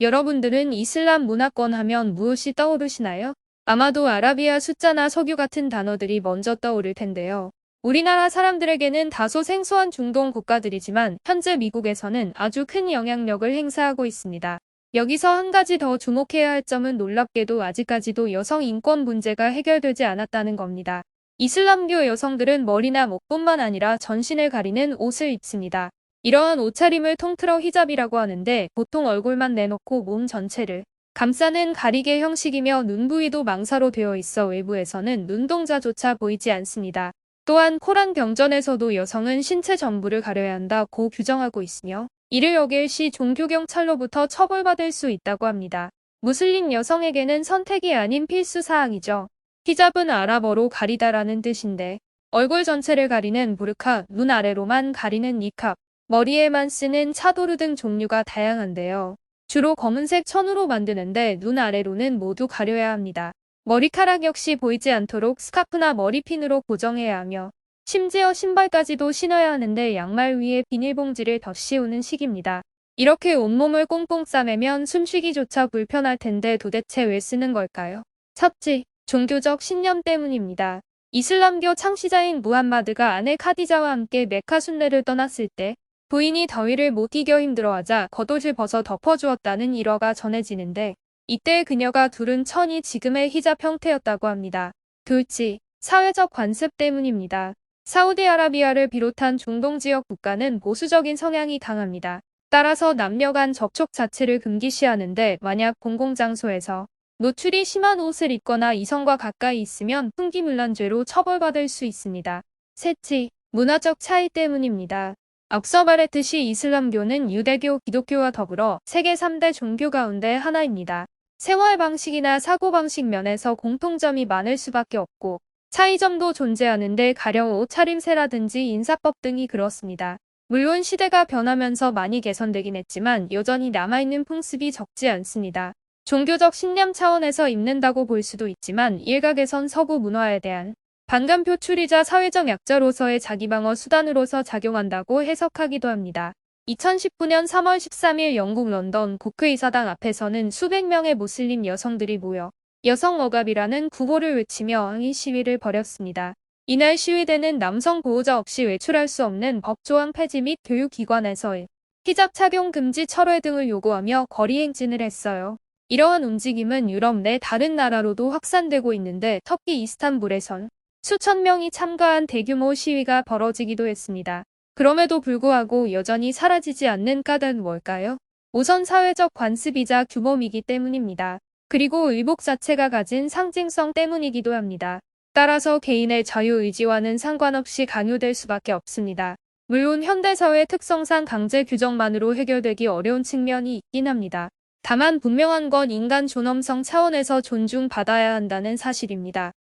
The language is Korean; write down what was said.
여러분들은 이슬람 문화권 하면 무엇이 떠오르시나요? 아마도 아라비아 숫자나 석유 같은 단어들이 먼저 떠오를 텐데요. 우리나라 사람들에게는 다소 생소한 중동 국가들이지만 현재 미국에서는 아주 큰 영향력을 행사하고 있습니다. 여기서 한 가지 더 주목해야 할 점은 놀랍게도 아직까지도 여성 인권 문제가 해결되지 않았다는 겁니다. 이슬람교 여성들은 머리나 목뿐만 아니라 전신을 가리는 옷을 입습니다. 이러한 옷차림을 통틀어 히잡이라고 하는데 보통 얼굴만 내놓고 몸 전체를 감싸는 가리개 형식이며 눈 부위도 망사로 되어 있어 외부에서는 눈동자조차 보이지 않습니다. 또한 코란 경전에서도 여성은 신체 전부를 가려야 한다고 규정하고 있으며 이를 어길 시 종교경찰로부터 처벌받을 수 있다고 합니다. 무슬림 여성에게는 선택이 아닌 필수 사항이죠. 히잡은 아랍어로 가리다라는 뜻인데 얼굴 전체를 가리는 부르카, 눈 아래로만 가리는 니캅, 머리에만 쓰는 차도르 등 종류가 다양한데요. 주로 검은색 천으로 만드는데 눈 아래로는 모두 가려야 합니다. 머리카락 역시 보이지 않도록 스카프나 머리핀으로 고정해야 하며 심지어 신발까지도 신어야 하는데 양말 위에 비닐봉지를 덧 씌우는 식입니다. 이렇게 온몸을 꽁꽁 싸매면 숨쉬기조차 불편할 텐데 도대체 왜 쓰는 걸까요? 첫째, 종교적 신념 때문입니다. 이슬람교 창시자인 무함마드가 아내 카디자와 함께 메카 순례를 떠났을 때 부인이 더위를 못 이겨 힘들어하자 겉옷을 벗어 덮어주었다는 일화가 전해지는데 이때 그녀가 두른 천이 지금의 히잡 형태였다고 합니다. 둘째, 사회적 관습 때문입니다. 사우디아라비아를 비롯한 중동 지역 국가는 보수적인 성향이 강합니다. 따라서 남녀 간 접촉 자체를 금기시하는데 만약 공공장소에서 노출이 심한 옷을 입거나 이성과 가까이 있으면 풍기문란죄로 처벌받을 수 있습니다. 셋째, 문화적 차이 때문입니다. 앞서 말했듯이 이슬람교는 유대교, 기독교와 더불어 세계 3대 종교 가운데 하나입니다. 생활 방식이나 사고방식 면에서 공통점이 많을 수밖에 없고 차이점도 존재하는데 가령 옷차림새라든지 인사법 등이 그렇습니다. 물론 시대가 변하면서 많이 개선되긴 했지만 여전히 남아있는 풍습이 적지 않습니다. 종교적 신념 차원에서 입는다고 볼 수도 있지만 일각에선 서구 문화에 대한 반감 표출이자 사회적 약자로서의 자기방어 수단으로서 작용한다고 해석하기도 합니다. 2019년 3월 13일 영국 런던 국회의사당 앞에서는 수백 명의 무슬림 여성들이 모여 여성 억압이라는 구호를 외치며 항의 시위를 벌였습니다. 이날 시위대는 남성 보호자 없이 외출할 수 없는 법조항 폐지 및 교육기관에서의 히잡 착용 금지 철회 등을 요구하며 거리 행진을 했어요. 이러한 움직임은 유럽 내 다른 나라로도 확산되고 있는데 터키 이스탄불에선 수천 명이 참가한 대규모 시위가 벌어지기도 했습니다. 그럼에도 불구하고 여전히 사라지지 않는 까닭은 뭘까요? 우선 사회적 관습이자 규범이기 때문입니다. 그리고 의복 자체가 가진 상징성 때문이기도 합니다. 따라서 개인의 자유의지와는 상관없이 강요될 수밖에 없습니다. 물론 현대사회 특성상 강제 규정만으로 해결되기 어려운 측면이 있긴 합니다. 다만 분명한 건 인간 존엄성 차원에서 존중받아야 한다는 사실입니다.